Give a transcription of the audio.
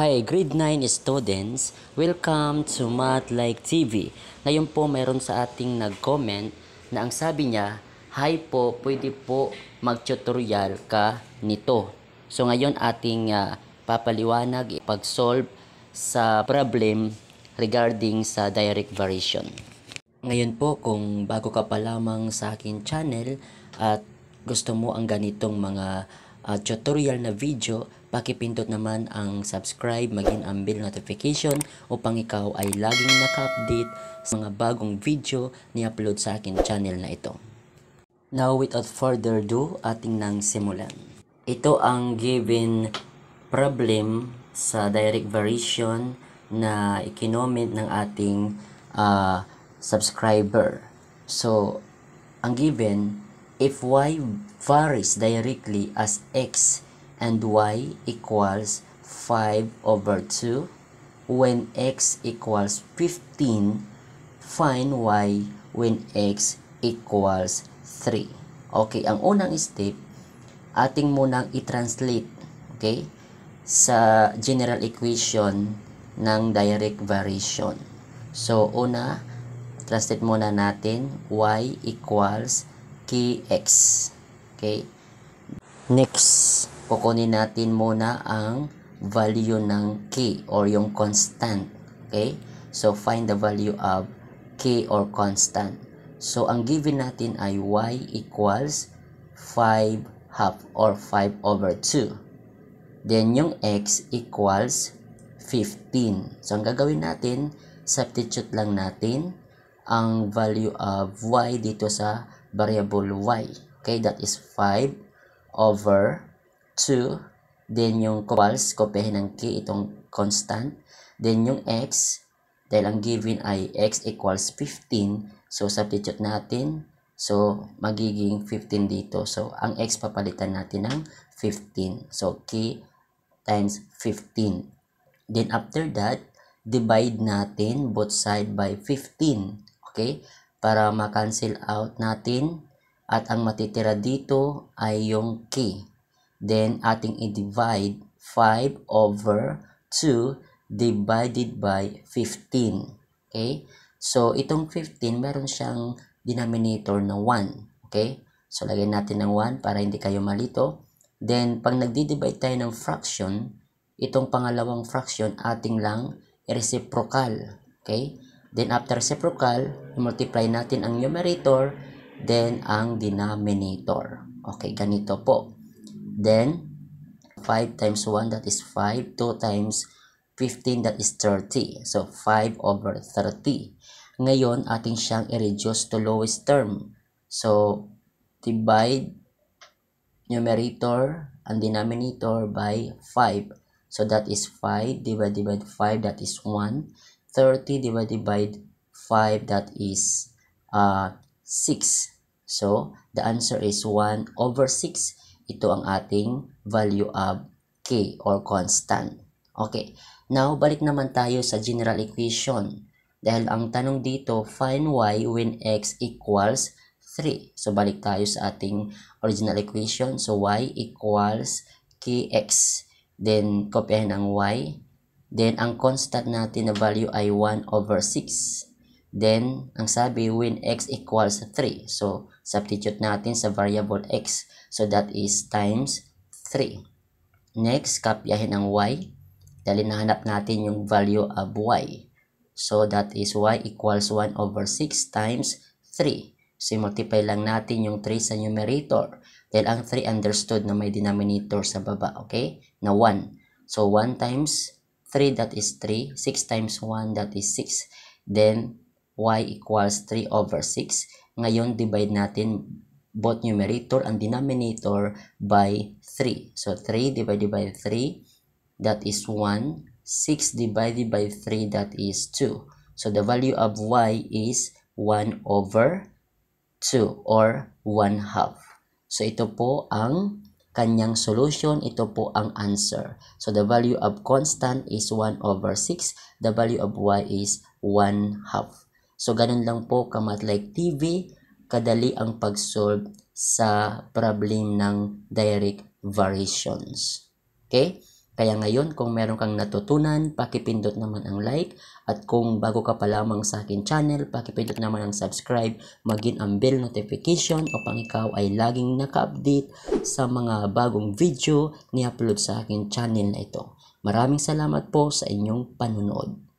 Hi, grade 9 students. Welcome to Math Like TV. Ngayon po mayroon sa ating nag-comment na ang sabi niya, "Hi po, pwede po mag-tutorial ka nito." So ngayon ating papaliwanag pag-solve sa problem regarding sa direct variation. Ngayon po kung bago ka pa lamang sa akin channel at gusto mo ang ganitong mga tutorial na video, pakipindot naman ang subscribe, maging ang bell notification upang ikaw ay laging naka-update sa mga bagong video ni upload sa akin channel na ito. Now without further ado, ating nang simulan. Ito ang given problem sa direct variation na ikinoment ng ating subscriber. So, ang given, if y varies directly as x and y equals 5/2, when x equals 15, find y when x equals 3. Okay, ang unang step, ating munang i-translate, okay, sa general equation ng direct variation. So, una, translate muna natin, y equals kx. Okay? Next, kukunin natin muna ang value ng k or yung constant. Okay? So, find the value of k or constant. So, ang given natin ay y equals 5 half or 5/2. Then, yung x equals 15. So, ang gagawin natin, substitute lang natin ang value of y dito sa variable y. Okay, that is 5/2. Then yung equals, kopyahin ng k, itong constant. Then yung x, dahil ang given ay x equals 15, so substitute natin. So, magiging 15 dito. So, ang x papalitan natin ng 15. So, k times 15. Then after that, divide natin both side by 15. Okay? Para ma-cancel out natin at ang matitira dito ay yung k. Then ating i-divide 5/2 divided by 15. Okay? So itong 15 meron siyang denominator na 1. Okay? So lagyan natin ng 1 para hindi kayo malito. Then pag nagdi-divide tayo ng fraction, itong pangalawang fraction ating lang reciprocal. Okay? Then after reciprocal, multiply natin ang numerator, then ang denominator. Okay, ganito po. Then 5 times 1, that is 5. 2 times 15, that is 30. So 5/30. Ngayon, ating siyang i-reduce to lowest term. So divide numerator and denominator by 5. So that is 5 divided by 5, that is 1. 30 divided by 5, that is 6. So, the answer is 1/6. Ito ang ating value of k or constant. Okay. Now, balik naman tayo sa general equation. Dahil ang tanong dito, find y when x equals 3. So, balik tayo sa ating original equation. So, y equals kx. Then, kopyahin ang y. Then, ang constant natin na value ay 1/6. Then, ang sabi, when x equals 3. So, substitute natin sa variable x. So, that is times 3. Next, kopyahin ang y. Dahil nahanap natin yung value of y. So, that is y equals 1/6 times 3. So, multiply lang natin yung 3 sa numerator. Dahil ang 3 understood na may denominator sa baba. Okay? Na 1. So, 1 times 3, that is 3. 6 times 1, that is 6. Then, y equals 3/6. Ngayon, divide natin both numerator and denominator by 3. So, 3 divided by 3, that is 1. 6 divided by 3, that is 2. So, the value of y is 1/2 or 1/2. So, ito po ang kanyang solution, ito po ang answer. So, the value of constant is 1/6. The value of y is 1/2. So, ganun lang po ka Math Like TV, kadali ang pag-solve sa problem ng direct variations. Okay? Kaya ngayon, kung meron kang natutunan, pakipindot naman ang like. At kung bago ka pa lamang sa akin channel, pakipindot naman ang subscribe, maging ang bell notification upang ikaw ay laging naka-update sa mga bagong video ni upload sa akin channel na ito. Maraming salamat po sa inyong panunood.